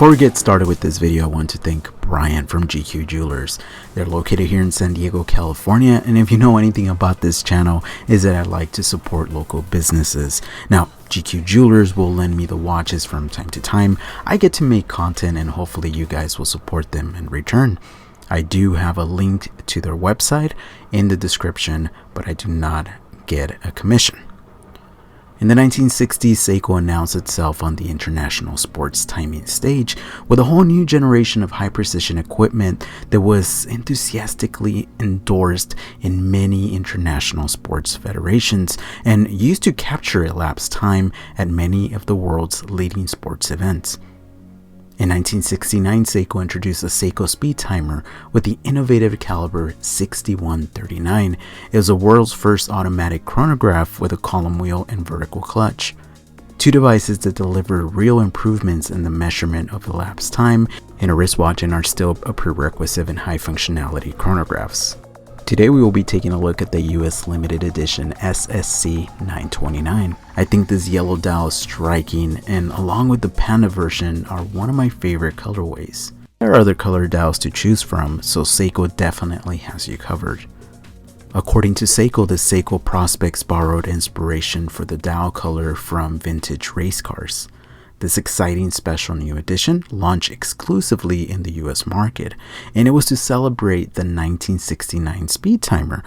Before we get started with this video, I want to thank Brian from GQ Jewelers. They're located here in San Diego, California, and if you know anything about this channel, is that I like to support local businesses. Now, GQ Jewelers will lend me the watches from time to time. I get to make content and hopefully you guys will support them in return. I do have a link to their website in the description, but I do not get a commission. In the 1960s, Seiko announced itself on the international sports timing stage with a whole new generation of high-precision equipment that was enthusiastically endorsed in many international sports federations and used to capture elapsed time at many of the world's leading sports events. In 1969, Seiko introduced a Seiko Speedtimer with the innovative caliber 6139. It was the world's first automatic chronograph with a column wheel and vertical clutch. Two devices that deliver real improvements in the measurement of elapsed time in a wristwatch and are still a prerequisite in high functionality chronographs. Today we will be taking a look at the US limited edition SSC929. I think this yellow dial is striking, and along with the Panda version are one of my favorite colorways. There are other color dials to choose from, so Seiko definitely has you covered. According to Seiko, the Seiko Prospects borrowed inspiration for the dial color from vintage race cars. This exciting special new edition launched exclusively in the US market, and it was to celebrate the 1969 Speedtimer.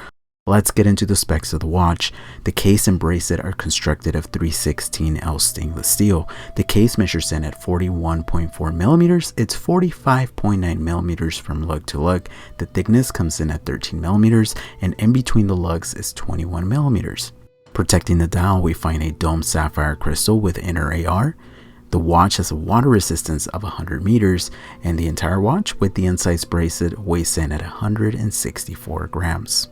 Let's get into the specs of the watch. The case and bracelet are constructed of 316L stainless steel. The case measures in at 41.4 millimeters. It's 45.9 millimeters from lug to lug. The thickness comes in at 13 millimeters, and in between the lugs is 21 millimeters. Protecting the dial, we find a domed sapphire crystal with inner AR. The watch has a water resistance of 100 meters, and the entire watch with the insights bracelet weighs in at 164 grams.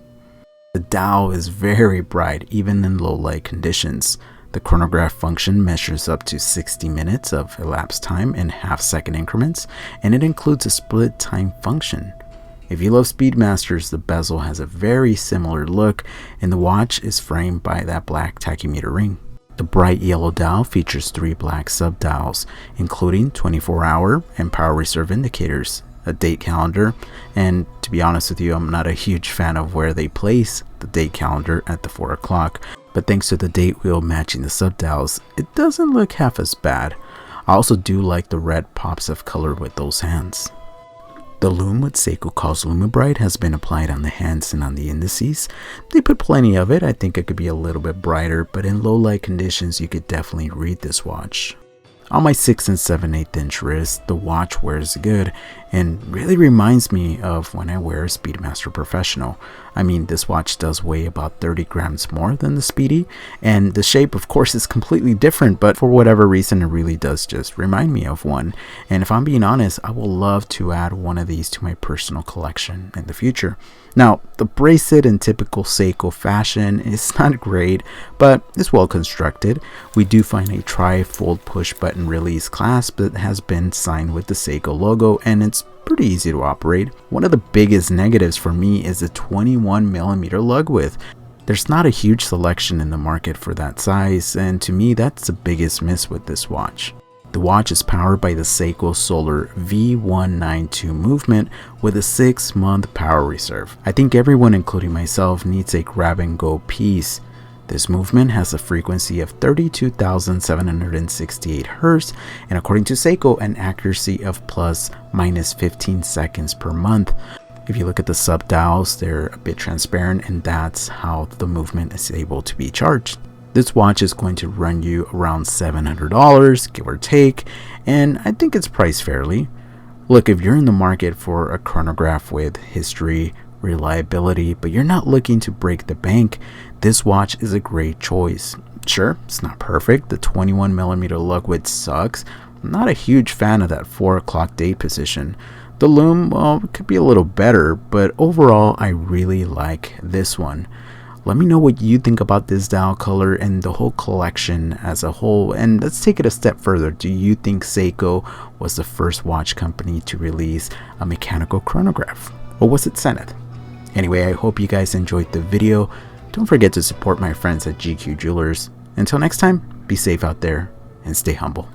The dial is very bright even in low light conditions. The chronograph function measures up to 60 minutes of elapsed time in half-second increments, and it includes a split time function. If you love Speedmasters, the bezel has a very similar look, and the watch is framed by that black tachymeter ring. The bright yellow dial features 3 black sub-dials, including 24-hour and power reserve indicators, a date calendar, and to be honest with you, I'm not a huge fan of where they place the date calendar at the 4 o'clock, but thanks to the date wheel matching the sub-dials, it doesn't look half as bad. I also do like the red pops of color with those hands. The lume, what Seiko calls Lumibright, has been applied on the hands and on the indices. They put plenty of it. I think it could be a little bit brighter, but in low light conditions you could definitely read this watch. On my 6 7/8 inch wrist, the watch wears good and really reminds me of when I wear a Speedmaster Professional. I mean, this watch does weigh about 30 grams more than the Speedy, and the shape of course is completely different, but for whatever reason it really does just remind me of one. And if I'm being honest, I will love to add one of these to my personal collection in the future. Now, the bracelet in typical Seiko fashion is not great, but it's well constructed. We do find a tri-fold push button release clasp that has been signed with the Seiko logo, and it's pretty easy to operate. One of the biggest negatives for me is the 21 millimeter lug width. There's not a huge selection in the market for that size, and to me that's the biggest miss with this watch. The watch is powered by the Seiko Solar V192 movement with a 6-month power reserve. I think everyone, including myself, needs a grab-and-go piece. This movement has a frequency of 32,768 Hz, and according to Seiko, an accuracy of ±15 seconds per month. If you look at the sub-dials, they're a bit transparent, and that's how the movement is able to be charged. This watch is going to run you around $700, give or take, and I think it's priced fairly. Look, if you're in the market for a chronograph with history, reliability, but you're not looking to break the bank, this watch is a great choice. Sure, it's not perfect. The 21 millimeter lug width sucks. I'm not a huge fan of that 4 o'clock date position. The lume, well, it could be a little better, but overall I really like this one. Let me know what you think about this dial color and the whole collection as a whole, and let's take it a step further. Do you think Seiko was the first watch company to release a mechanical chronograph, or was it Zenith? Anyway, I hope you guys enjoyed the video. Don't forget to support my friends at GQ Jewelers. Until next time, be safe out there and stay humble.